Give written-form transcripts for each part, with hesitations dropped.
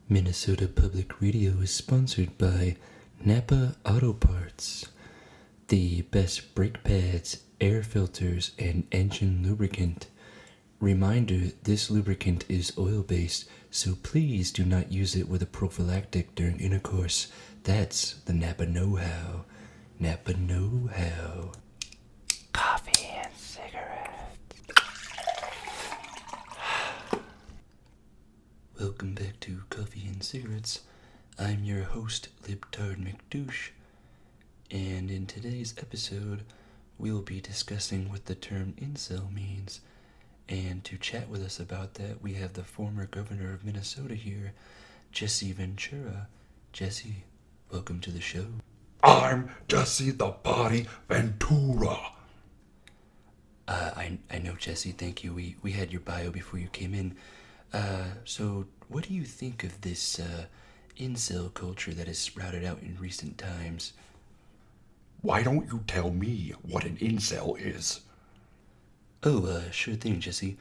Minnesota Public Radio is sponsored by Napa Auto Parts, the best brake pads, air filters, and engine lubricant. Reminder, this lubricant is oil-based, so please do not use it with a prophylactic during intercourse. That's the Napa know-how. Napa know-how. Coffee and cigarettes. Welcome back to Coffee and Cigarettes. I'm your host, Libtard McDouche, and in today's episode, we'll be discussing what the term INCEL means. And to chat with us about that, we have the former governor of Minnesota here, Jesse Ventura. Jesse, welcome to the show. I'm Jesse the Body Ventura. I know, Jesse, thank you. We had your bio before you came in. So what do you think of this incel culture that has sprouted out in recent times? Why don't you tell me what an incel is? Oh, sure thing, Jesse.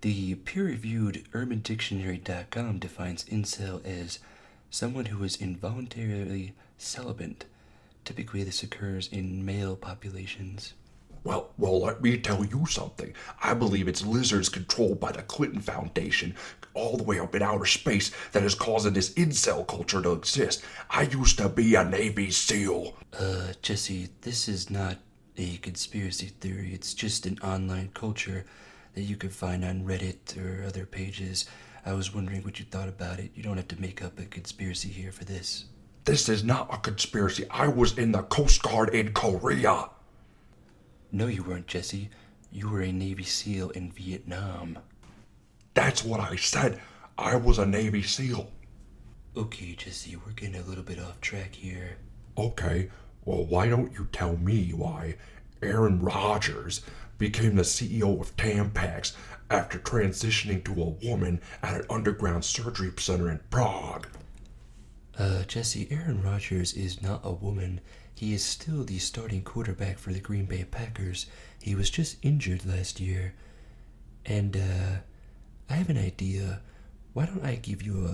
The peer-reviewed UrbanDictionary.com defines incel as someone who is involuntarily celibate. Typically, this occurs in male populations. Well, let me tell you something. I believe it's lizards controlled by the Clinton Foundation all the way up in outer space that is causing this incel culture to exist. I used to be a Navy SEAL. Jesse, this is not a conspiracy theory. It's just an online culture that you can find on Reddit or other pages. I was wondering what you thought about it. You don't have to make up a conspiracy here for this. This is not a conspiracy. I was in the Coast Guard in Korea. No, you weren't, Jesse. You were a Navy SEAL in Vietnam. That's what I said. I was a Navy SEAL. Okay, Jesse, we're getting a little bit off track here. Okay, well, why don't you tell me why Aaron Rodgers became the CEO of Tampax after transitioning to a woman at an underground surgery center in Prague? Jesse, Aaron Rodgers is not a woman. He is still the starting quarterback for the Green Bay Packers. He was just injured last year. And, I have an idea. Why don't I give you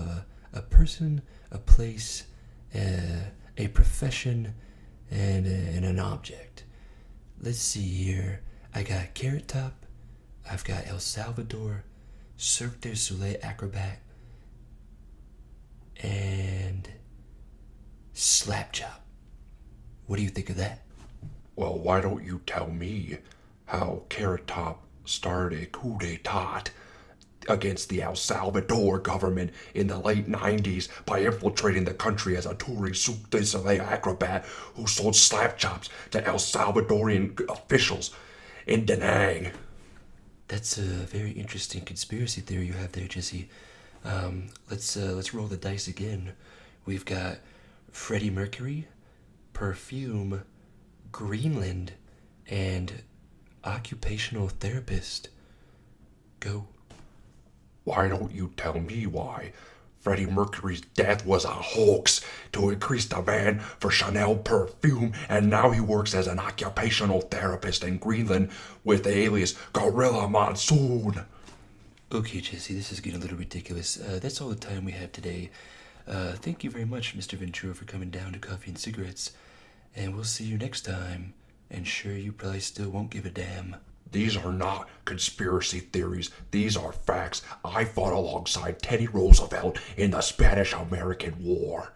a person, a place, a profession, and an object. Let's see here. I got Carrot Top. I've got El Salvador, Cirque du Soleil acrobat, and Slapchop. What do you think of that? Well, why don't you tell me how Carrot Top started a coup d'etat against the El Salvador government in the late 90s by infiltrating the country as a touring Cirque du Soleil acrobat who sold slap chops to El Salvadorian officials in Da Nang. That's a very interesting conspiracy theory you have there, Jesse. Let's roll the dice again. We've got Freddie Mercury, perfume, Greenland, and occupational therapist. Go. Why don't you tell me why Freddie Mercury's death was a hoax to increase demand for Chanel perfume, and now he works as an occupational therapist in Greenland with the alias Gorilla Monsoon? Okay, Jesse, this is getting a little ridiculous. That's all the time we have today. Thank you very much, Mr. Ventura, for coming down to Coffee and Cigarettes. And we'll see you next time. And sure, you probably still won't give a damn. These are not conspiracy theories. These are facts. I fought alongside Teddy Roosevelt in the Spanish-American War.